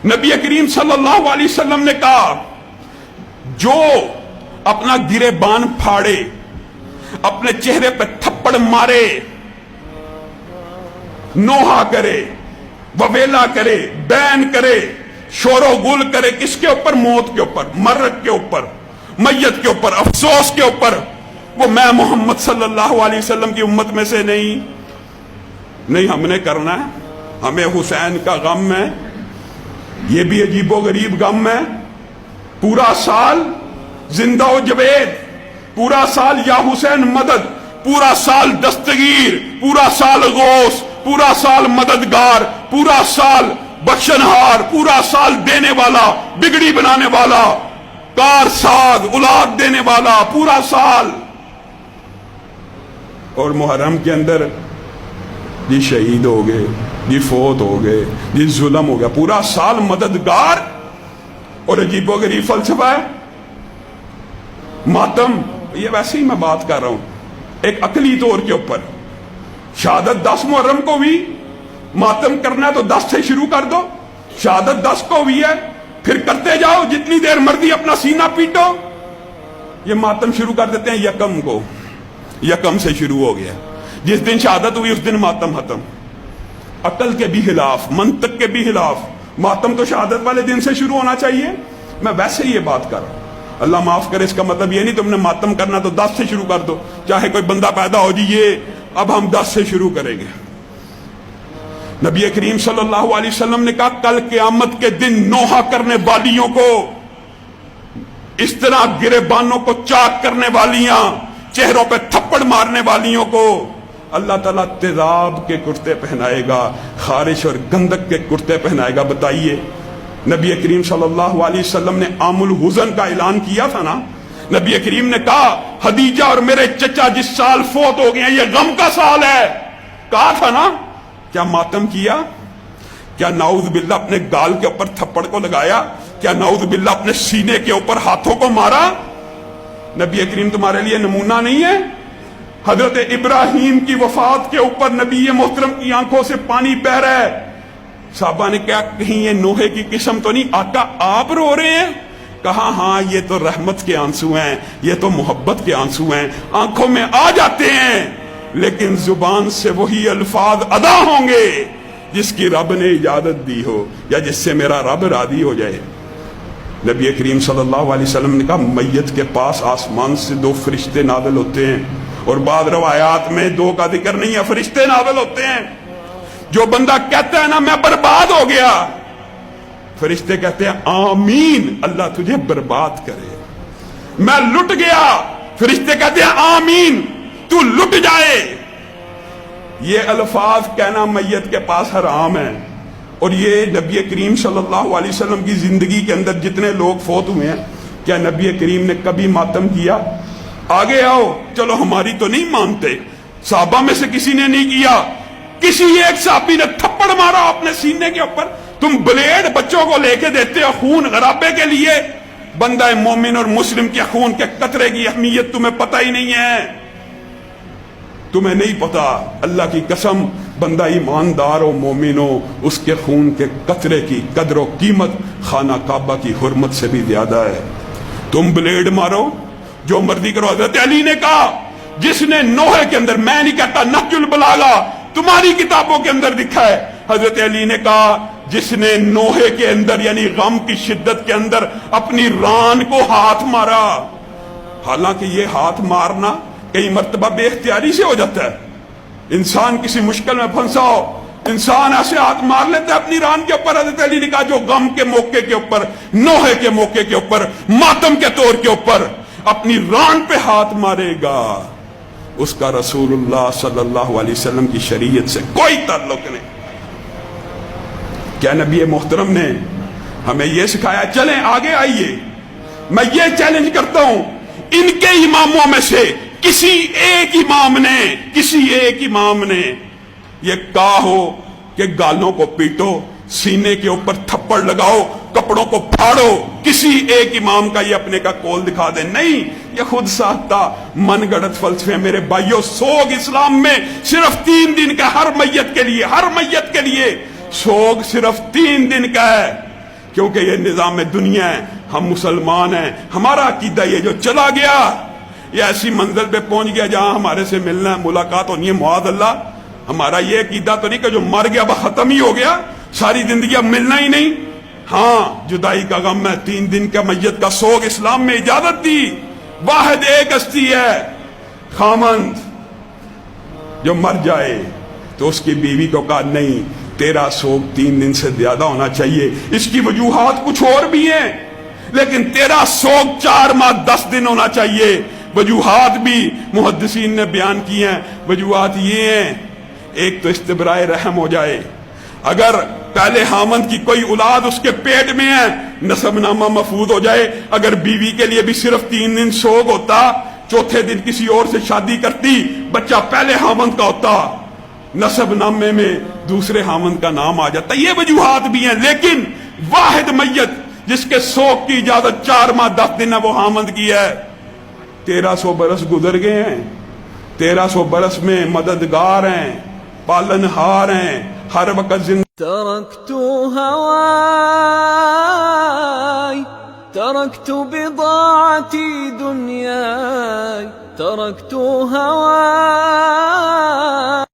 نبی کریم صلی اللہ علیہ وسلم نے کہا جو اپنا گریبان پھاڑے، اپنے چہرے پہ تھپڑ مارے، نوحہ کرے، وویلا کرے، بین کرے، شور و گل کرے، کس کے اوپر؟ موت کے اوپر، مرگ کے اوپر، میت کے اوپر، افسوس کے اوپر، وہ میں محمد صلی اللہ علیہ وسلم کی امت میں سے نہیں ہم نے کرنا ہے۔ ہمیں حسین کا غم ہے، یہ بھی عجیب و غریب غم ہے۔ پورا سال زندہ و جوید، پورا سال یا حسین مدد، پورا سال دستگیر، پورا سال غوث، پورا سال مددگار، پورا سال بخشنہار، پورا سال دینے والا، بگڑی بنانے والا، کار ساز، اولاد دینے والا، پورا سال۔ اور محرم کے اندر جی شہید ہو گئے، جی فوت ہو گئے، جی ظلم ہو گیا، پورا سال مددگار۔ اور عجیب و غریب فلسفہ ہے ماتم۔ یہ ویسے ہی میں بات کر رہا ہوں ایک عقلی طور کے اوپر۔ شہادت 10 محرم کو بھی ماتم کرنا ہے تو 10 سے شروع کر دو۔ شہادت 10 کو بھی ہے، پھر کرتے جاؤ جتنی دیر مرضی، اپنا سینہ پیٹو۔ یہ ماتم شروع کر دیتے ہیں یکم کو، یکم سے شروع ہو گیا، جس دن شہادت ہوئی اس دن ماتم ختم۔ عقل کے بھی خلاف، منطق کے بھی خلاف۔ ماتم تو شہادت والے دن سے شروع ہونا چاہیے۔ میں ویسے ہی یہ بات کر رہا ہوں، اللہ معاف کرے، اس کا مطلب یہ نہیں تم نے ماتم کرنا تو 10 سے شروع کر دو، چاہے کوئی بندہ پیدا ہو جائے، اب ہم 10 سے شروع کریں گے۔ نبی کریم صلی اللہ علیہ وسلم نے کہا کل قیامت کے دن نوحہ کرنے والیوں کو، اس طرح گریبانوں کو چاک کرنے والیاں، چہروں پہ تھپڑ مارنے والیوں کو اللہ تعالیٰ تیزاب کے کرتے پہنائے گا، خارش اور گندک کے کرتے پہنائے گا۔ بتائیے، نبی کریم صلی اللہ علیہ وسلم نے عام الحزن کا اعلان کیا تھا نا۔ نبی کریم نے کہا خدیجہ اور میرے چچا جس سال فوت ہو گئے ہیں یہ غم کا سال ہے، کہا تھا نا۔ کیا ماتم کیا؟ کیا نعوذ باللہ اپنے گال کے اوپر تھپڑ کو لگایا؟ کیا نعوذ باللہ اپنے سینے کے اوپر ہاتھوں کو مارا؟ نبی کریم تمہارے لیے نمونہ نہیں ہے؟ حضرت ابراہیم کی وفات کے اوپر نبی محترم کی آنکھوں سے پانی بہ رہا ہے۔ صحابہ نے کہا کہیں یہ نوحے کی قسم تو نہیں؟ آقا آپ رو رہے ہیں؟ کہا ہاں یہ تو رحمت کے آنسو ہیں، یہ تو محبت کے آنسو ہیں، آنکھوں میں آ جاتے ہیں، لیکن زبان سے وہی الفاظ ادا ہوں گے جس کی رب نے اجازت دی ہو، یا جس سے میرا رب راضی ہو جائے۔ نبی کریم صلی اللہ علیہ وسلم نے کہا میت کے پاس آسمان سے 2 فرشتے نازل ہوتے ہیں، اور بعض روایات میں 2 کا ذکر نہیں ہے، فرشتے نازل ہوتے ہیں۔ جو بندہ کہتا ہے نا میں برباد ہو گیا، فرشتے کہتے ہیں آمین، اللہ تجھے برباد کرے۔ میں لٹ گیا، فرشتے کہتے ہیں آمین، تو لٹ جائے۔ یہ الفاظ کہنا میت کے پاس حرام ہے۔ اور یہ نبی کریم صلی اللہ علیہ وسلم کی زندگی کے اندر جتنے لوگ فوت ہوئے ہیں، کیا نبی کریم نے کبھی ماتم کیا؟ آگے آؤ، چلو ہماری تو نہیں مانتے، صحابہ میں سے کسی نے نہیں کیا، کسی ایک صحابی نے تھپڑ مارا اپنے سینے کے اوپر۔ تم بلیڈ بچوں کو لے کے دیتے ہو خون غرابے کے لیے، بندہ مومن اور مسلم کے خون کے قطرے کی اہمیت تمہیں پتہ ہی نہیں ہے، تمہیں نہیں پتا۔ اللہ کی قسم، بندہ ایماندار و مومن ہو، اس کے خون کے قطرے کی قدر و قیمت خانہ کعبہ کی حرمت سے بھی زیادہ ہے۔ تم بلیڈ مارو، جو مرضی کرو۔ حضرت علی نے کہا جس نے نوحے کے اندر، میں نہیں کہتا نہج البلاغہ تمہاری کتابوں کے اندر لکھا ہے، حضرت علی نے کہا جس نے نوحے کے اندر یعنی غم کی شدت کے اندر اپنی ران کو ہاتھ مارا، حالانکہ یہ ہاتھ مارنا کئی مرتبہ بے اختیاری سے ہو جاتا ہے، انسان کسی مشکل میں پھنسا ہو، انسان ایسے ہاتھ مار لیتا ہے اپنی ران کے اوپر۔ حضرت علی نے کہا جو غم کے موقع کے اوپر، نوحے کے موقع کے اوپر، ماتم کے طور کے اوپر اپنی ران پہ ہاتھ مارے گا، اس کا رسول اللہ صلی اللہ علیہ وسلم کی شریعت سے کوئی تعلق نہیں۔ کیا نبی محترم نے ہمیں یہ سکھایا؟ چلیں آگے آئیے، میں یہ چیلنج کرتا ہوں ان کے اماموں میں سے کسی ایک امام نے یہ کہا ہو کہ گالوں کو پیٹو، سینے کے اوپر تھپڑ لگاؤ، کپڑوں کو پھاڑو، کسی ایک امام کا یہ اپنے کا قول دکھا دیں؟ نہیں، یہ خود ساختہ من گڑت فلسفے۔ میرے بھائیو، سوگ اسلام میں صرف 3 دن کا، ہر میت کے لیے سوگ صرف 3 دن کا ہے۔ کیونکہ یہ نظام دنیا ہے، ہم مسلمان ہیں، ہمارا عقیدہ یہ جو چلا گیا یہ ایسی منزل پہ پہنچ گیا جہاں ہمارے سے ملنا ہے، ملاقات ہونی ہے، معاذ اللہ. ہمارا یہ عقیدہ تو نہیں کہ جو مر گیا وہ ختم ہی ہو گیا، ساری زندگی اب ملنا ہی نہیں. ہاں جدائی کا غم ہے، 3 دن کا میت کا سوگ اسلام میں اجازت دی. واحد ایک ہستی ہے خامند، جو مر جائے تو اس کی بیوی کو کہا نہیں تیرا سوگ 3 دن سے زیادہ ہونا چاہیے. اس کی وجوہات کچھ اور بھی ہیں، لیکن تیرا سوگ 4 ماہ 10 دن ہونا چاہیے. وجوہات بھی محدثین نے بیان کی ہیں. وجوہات یہ ہیں، ایک تو استبراء رحم ہو جائے. اگر پہلے خامند کی کوئی اولاد اس کے پیٹ میں ہے، نسب نامہ محفوظ ہو جائے. اگر بیوی کے لیے بھی صرف 3 دن سوگ ہوتا، چوتھے دن کسی اور سے شادی کرتی، بچہ پہلے خامند کا ہوتا، نسب نامے میں دوسرے خامند کا نام آ جاتا. یہ وجوہات بھی ہیں، لیکن واحد میت جس کے سوگ کی اجازت 4 ماہ 10 دن ہے وہ خامند کی ہے. 1300 برس گزر گئے ہیں. 1300 برس میں مددگار ہیں، پالن ہار ہیں، ہر وقت زندہ. تركت هواي، تركت بضاعتي دنياي، تركت هواي.